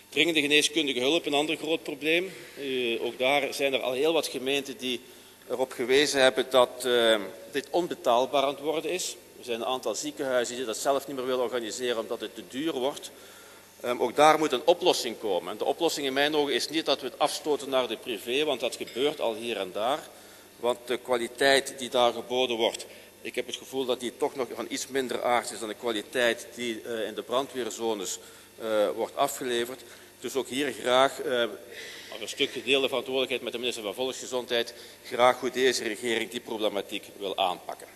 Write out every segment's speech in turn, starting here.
Dringende geneeskundige hulp, een ander groot probleem. Ook daar zijn er al heel wat gemeenten die erop gewezen hebben dat dit onbetaalbaar aan het worden is. Er zijn een aantal ziekenhuizen die dat zelf niet meer willen organiseren omdat het te duur wordt. Ook daar moet een oplossing komen. En de oplossing in mijn ogen is niet dat we het afstoten naar de privé, want dat gebeurt al hier en daar. Want de kwaliteit die daar geboden wordt, ik heb het gevoel dat die toch nog van iets minder aard is dan de kwaliteit die in de brandweerzones wordt afgeleverd. Dus ook hier graag, een stuk gedeelde verantwoordelijkheid met de minister van Volksgezondheid, graag hoe deze regering die problematiek wil aanpakken.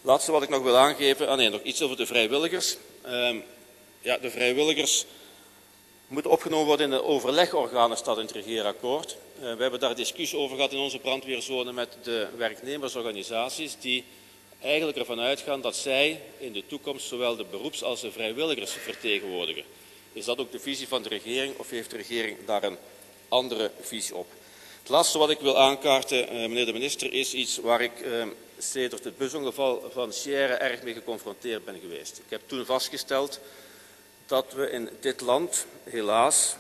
Laatste wat ik nog wil aangeven, nog iets over de vrijwilligers. De vrijwilligers moeten opgenomen worden in de overlegorganen, staat in het regeerakkoord. We hebben daar discussie over gehad in onze brandweerzone met de werknemersorganisaties die eigenlijk ervan uitgaan dat zij in de toekomst zowel de beroeps- als de vrijwilligers vertegenwoordigen. Is dat ook de visie van de regering of heeft de regering daar een andere visie op? Het laatste wat ik wil aankaarten, meneer de minister, is iets waar ik sedert het busongeval van Sierre erg mee geconfronteerd ben geweest. Ik heb toen vastgesteld dat we in dit land helaas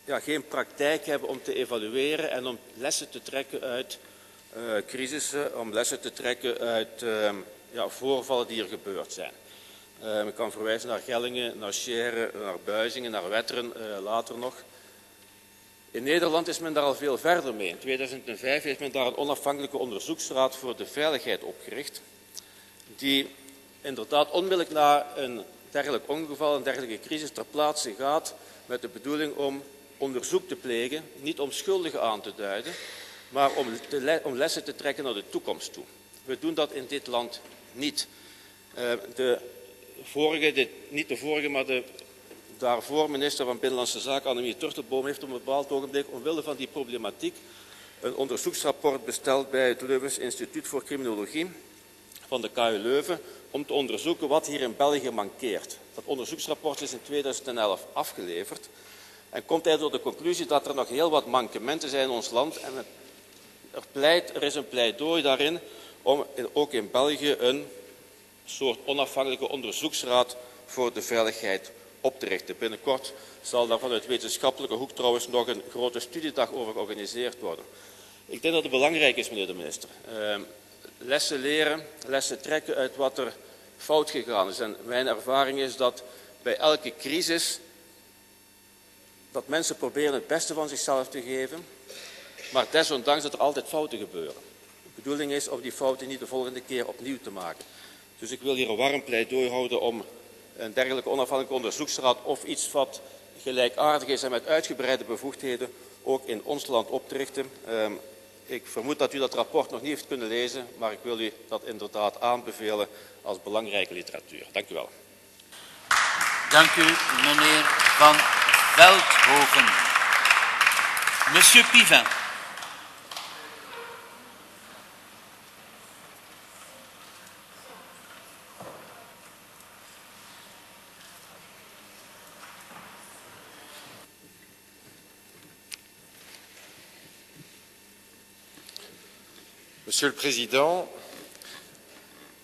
geen praktijk hebben om te evalueren en om lessen te trekken uit crisissen, om lessen te trekken uit voorvallen die er gebeurd zijn. Ik kan verwijzen naar Gellingen, naar Sierre, naar Buizingen, naar Wetteren, later nog. In Nederland is men daar al veel verder mee. In 2005 heeft men daar een onafhankelijke onderzoeksraad voor de veiligheid opgericht, die inderdaad onmiddellijk na een dergelijk ongeval, een dergelijke crisis ter plaatse gaat met de bedoeling om onderzoek te plegen, niet om schuldigen aan te duiden, maar om lessen te trekken naar de toekomst toe. We doen dat in dit land niet. Niet de vorige, maar de daarvoor minister van Binnenlandse Zaken, Annemie Turtelboom, heeft op een bepaald ogenblik omwille van die problematiek een onderzoeksrapport besteld bij het Leuvens Instituut voor Criminologie van de KU Leuven om te onderzoeken wat hier in België mankeert. Dat onderzoeksrapport is in 2011 afgeleverd en komt tot de conclusie dat er nog heel wat mankementen zijn in ons land en er is een pleidooi daarin om ook in België een soort onafhankelijke onderzoeksraad voor de veiligheid op te richten. Binnenkort zal daar vanuit wetenschappelijke hoek trouwens nog een grote studiedag over georganiseerd worden. Ik denk dat het belangrijk is, meneer de minister. Lessen leren, lessen trekken uit wat er fout gegaan is. En mijn ervaring is dat bij elke crisis dat mensen proberen het beste van zichzelf te geven, maar desondanks dat er altijd fouten gebeuren. De bedoeling is om die fouten niet de volgende keer opnieuw te maken. Dus ik wil hier een warm pleidooi houden om een dergelijke onafhankelijke onderzoeksraad of iets wat gelijkaardig is en met uitgebreide bevoegdheden ook in ons land op te richten. Ik vermoed dat u dat rapport nog niet heeft kunnen lezen, maar ik wil u dat inderdaad aanbevelen als belangrijke literatuur. Dank u wel. Dank u, meneer Van Veldhoven. Monsieur Pivin. Monsieur le Président,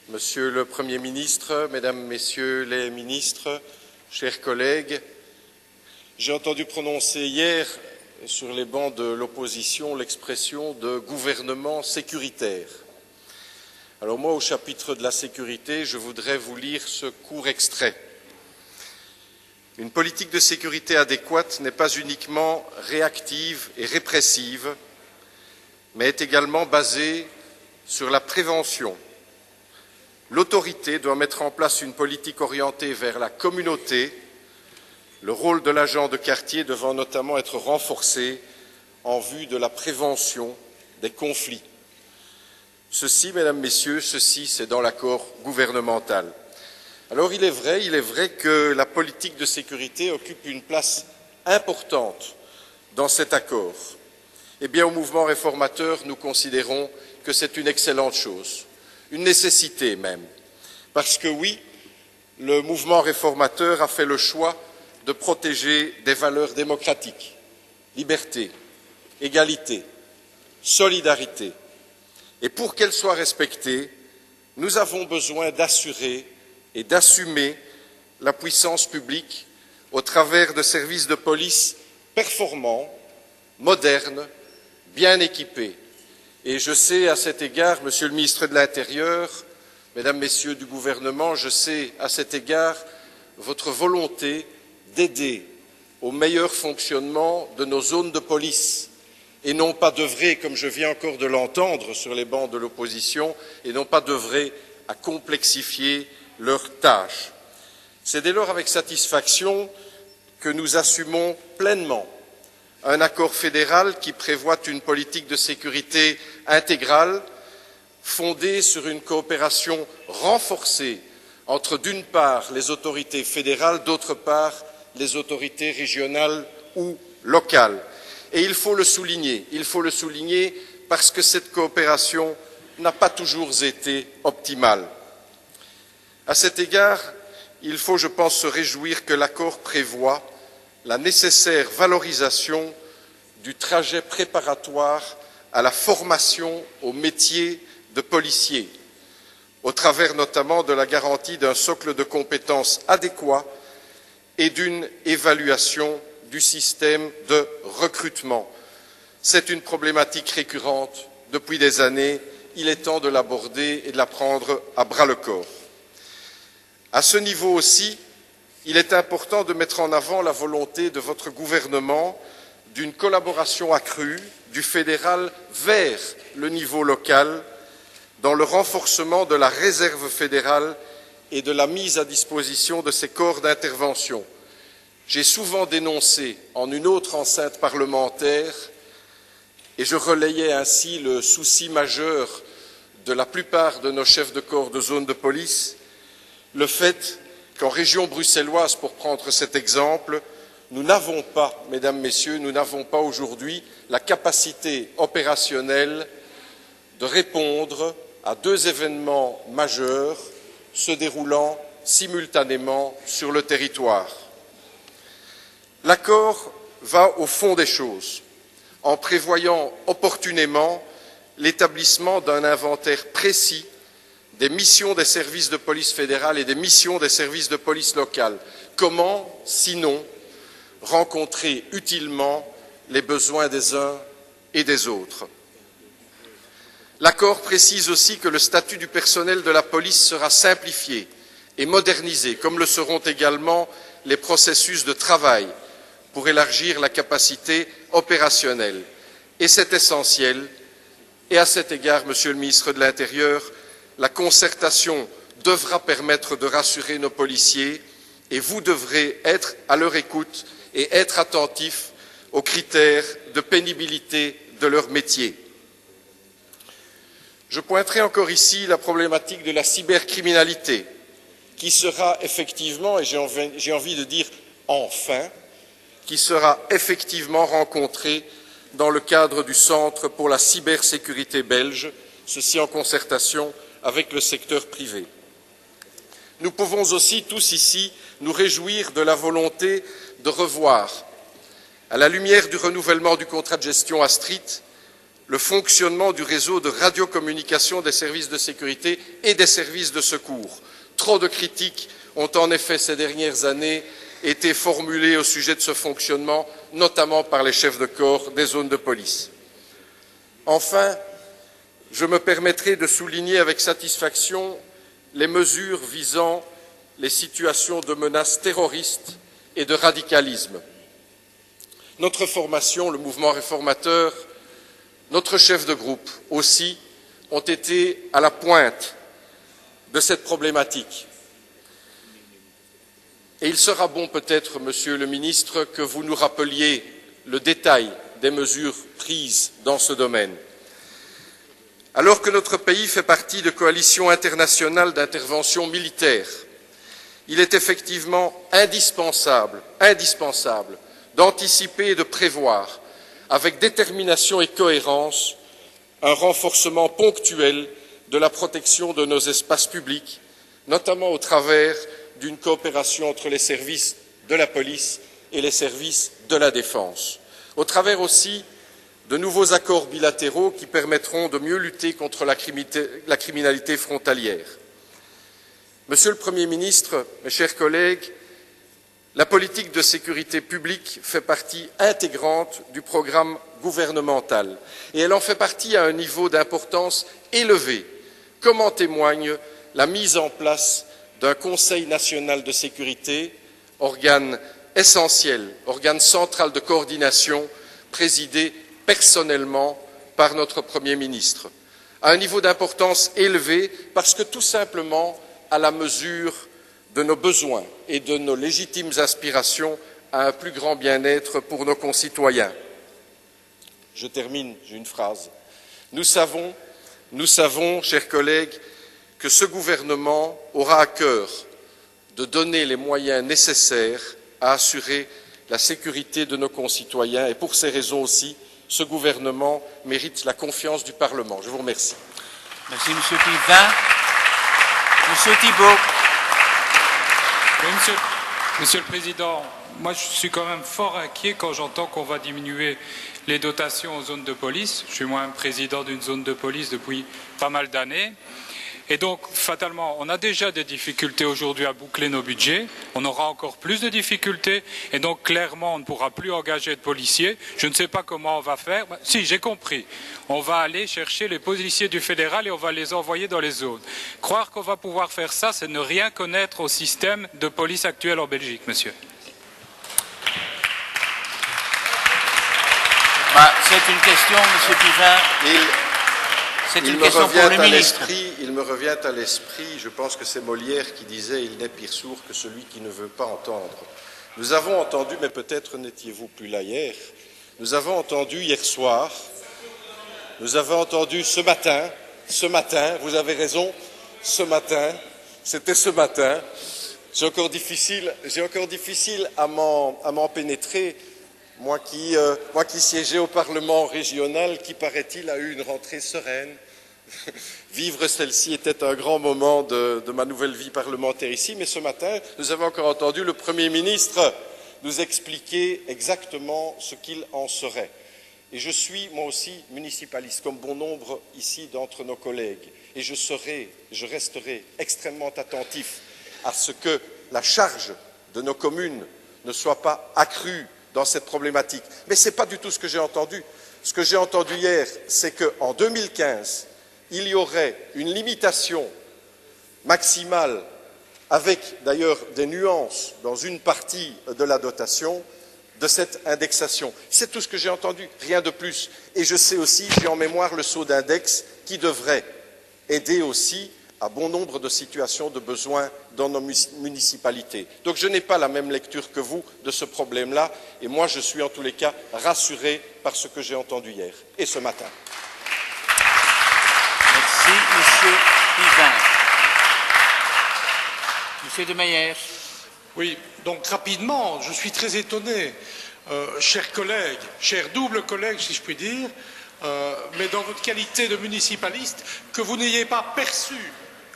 Monsieur le Premier ministre, Mesdames, Messieurs les ministres, chers collègues, j'ai entendu prononcer hier sur les bancs de l'opposition l'expression de gouvernement sécuritaire. Alors moi, au chapitre de la sécurité, je voudrais vous lire ce court extrait. Une politique de sécurité adéquate n'est pas uniquement réactive et répressive, mais est également basée sur la prévention. L'autorité doit mettre en place une politique orientée vers la communauté, le rôle de l'agent de quartier devant notamment être renforcé en vue de la prévention des conflits. Ceci, Mesdames, Messieurs, ceci c'est dans l'accord gouvernemental. Alors il est vrai que la politique de sécurité occupe une place importante dans cet accord. Eh bien, au mouvement réformateur, nous considérons que c'est une excellente chose, une nécessité même. Parce que oui, le mouvement réformateur a fait le choix de protéger des valeurs démocratiques, liberté, égalité, solidarité. Et pour qu'elles soient respectées, nous avons besoin d'assurer et d'assumer la puissance publique au travers de services de police performants, modernes, bien équipés. Et je sais à cet égard, Monsieur le ministre de l'Intérieur, Mesdames, Messieurs du gouvernement, je sais à cet égard votre volonté d'aider au meilleur fonctionnement de nos zones de police et non pas d'œuvrer, comme je viens encore de l'entendre sur les bancs de l'opposition, et non pas d'œuvrer à complexifier leurs tâches. C'est dès lors avec satisfaction que nous assumons pleinement un accord fédéral qui prévoit une politique de sécurité intégrale fondée sur une coopération renforcée entre, d'une part, les autorités fédérales, d'autre part, les autorités régionales ou locales. Et il faut le souligner parce que cette coopération n'a pas toujours été optimale. À cet égard, il faut, je pense, se réjouir que l'accord prévoit la nécessaire valorisation du trajet préparatoire à la formation au métier de policier, au travers notamment de la garantie d'un socle de compétences adéquat et d'une évaluation du système de recrutement. C'est une problématique récurrente depuis des années. Il est temps de l'aborder et de la prendre à bras-le-corps. À ce niveau aussi, il est important de mettre en avant la volonté de votre gouvernement d'une collaboration accrue du fédéral vers le niveau local dans le renforcement de la réserve fédérale et de la mise à disposition de ses corps d'intervention. J'ai souvent dénoncé en une autre enceinte parlementaire, et je relayais ainsi le souci majeur de la plupart de nos chefs de corps de zone de police, le fait qu'en région bruxelloise, pour prendre cet exemple, nous n'avons pas, Mesdames, Messieurs, nous n'avons pas aujourd'hui la capacité opérationnelle de répondre à deux événements majeurs se déroulant simultanément sur le territoire. L'accord va au fond des choses, en prévoyant opportunément l'établissement d'un inventaire précis des missions des services de police fédérale et des missions des services de police locale. Comment, sinon, rencontrer utilement les besoins des uns et des autres? L'accord précise aussi que le statut du personnel de la police sera simplifié et modernisé, comme le seront également les processus de travail pour élargir la capacité opérationnelle. Et c'est essentiel. Et à cet égard, Monsieur le ministre de l'Intérieur, la concertation devra permettre de rassurer nos policiers et vous devrez être à leur écoute et être attentifs aux critères de pénibilité de leur métier. Je pointerai encore ici la problématique de la cybercriminalité, qui sera effectivement, et j'ai envie de dire enfin, qui sera effectivement rencontrée dans le cadre du Centre pour la cybersécurité belge, ceci en concertation avec le secteur privé. Nous pouvons aussi tous ici nous réjouir de la volonté de revoir, à la lumière du renouvellement du contrat de gestion Astrid, le fonctionnement du réseau de radiocommunication des services de sécurité et des services de secours. Trop de critiques ont en effet ces dernières années été formulées au sujet de ce fonctionnement, notamment par les chefs de corps des zones de police. Enfin, je me permettrai de souligner avec satisfaction les mesures visant les situations de menaces terroristes et de radicalisme. Notre formation, le mouvement réformateur, notre chef de groupe aussi ont été à la pointe de cette problématique. Et il sera bon peut-être, Monsieur le Ministre, que vous nous rappeliez le détail des mesures prises dans ce domaine. Alors que notre pays fait partie de coalitions internationales d'intervention militaire, il est effectivement indispensable d'anticiper et de prévoir, avec détermination et cohérence, un renforcement ponctuel de la protection de nos espaces publics, notamment au travers d'une coopération entre les services de la police et les services de la défense, au travers aussi de nouveaux accords bilatéraux qui permettront de mieux lutter contre la criminalité frontalière. Monsieur le Premier ministre, mes chers collègues, La politique de sécurité publique fait partie intégrante du programme gouvernemental et elle en fait partie à un niveau d'importance élevé, comme en témoigne la mise en place d'un Conseil national de sécurité, organe essentiel, organe central de coordination, présidé personnellement par notre Premier ministre, à un niveau d'importance élevé parce que tout simplement à la mesure de nos besoins et de nos légitimes aspirations à un plus grand bien-être pour nos concitoyens. Je termine, j'ai une phrase. Nous savons, chers collègues, que ce gouvernement aura à cœur de donner les moyens nécessaires à assurer la sécurité de nos concitoyens et pour ces raisons aussi, ce gouvernement mérite la confiance du Parlement. Je vous remercie. Merci, M. Pivin. M. Thibault. Oui, Monsieur le Président, moi je suis quand même fort inquiet quand j'entends qu'on va diminuer les dotations aux zones de police. Je suis moi-même président d'une zone de police depuis pas mal d'années. Et donc, fatalement, on a déjà des difficultés aujourd'hui à boucler nos budgets. On aura encore plus de difficultés. Et donc, clairement, on ne pourra plus engager de policiers. Je ne sais pas comment on va faire. Si, j'ai compris. On va aller chercher les policiers du fédéral et on va les envoyer dans les zones. Croire qu'on va pouvoir faire ça, c'est ne rien connaître au système de police actuel en Belgique, monsieur. C'est une question, M. Pivin. C'est une question pour le ministre. Il me revient à l'esprit, je pense que c'est Molière qui disait « Il n'est pire sourd que celui qui ne veut pas entendre ». Nous avons entendu, mais peut-être n'étiez-vous plus là hier, nous avons entendu hier soir, nous avons entendu ce matin, vous avez raison, ce matin, c'était ce matin, j'ai encore difficile à m'en pénétrer. Moi qui siégeais au Parlement régional, qui, paraît-il, a eu une rentrée sereine. Vivre celle-ci était un grand moment de ma nouvelle vie parlementaire ici, mais ce matin, nous avons encore entendu le Premier ministre nous expliquer exactement ce qu'il en serait. Et je suis, moi aussi, municipaliste, comme bon nombre ici d'entre nos collègues, et je resterai extrêmement attentif à ce que la charge de nos communes ne soit pas accrue dans cette problématique. Mais ce n'est pas du tout ce que j'ai entendu. Ce que j'ai entendu hier, c'est qu'en 2015, il y aurait une limitation maximale, avec d'ailleurs des nuances dans une partie de la dotation, de cette indexation. C'est tout ce que j'ai entendu, rien de plus. Et je sais aussi, j'ai en mémoire le saut d'index qui devrait aider aussi à bon nombre de situations de besoins dans nos municipalités. Donc je n'ai pas la même lecture que vous de ce problème-là, et moi je suis en tous les cas rassuré par ce que j'ai entendu hier et ce matin. Merci, M. Pivin. M. de Meyer. Oui, donc rapidement, je suis très étonné, chers collègues, chers doubles collègues si je puis dire, mais dans votre qualité de municipaliste, que vous n'ayez pas perçu,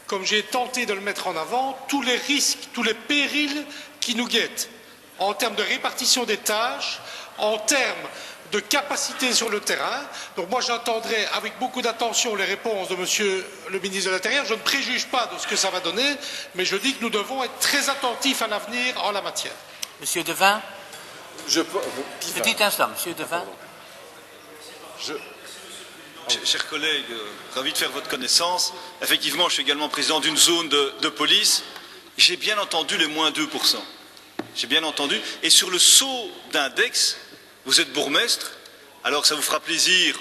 comme j'ai tenté de le mettre en avant, tous les risques, tous les périls qui nous guettent, en termes de répartition des tâches, en termes de capacité sur le terrain. Donc moi j'entendrai avec beaucoup d'attention les réponses de Monsieur le ministre de l'Intérieur. Je ne préjuge pas de ce que ça va donner, mais je dis que nous devons être très attentifs à l'avenir en la matière. Monsieur Devin. Petit instant, Monsieur Devin. Chers collègues, ravi de faire votre connaissance. Effectivement, je suis également président d'une zone de police. J'ai bien entendu les moins 2%. J'ai bien entendu. Et sur le saut d'index, vous êtes bourgmestre, alors ça vous fera plaisir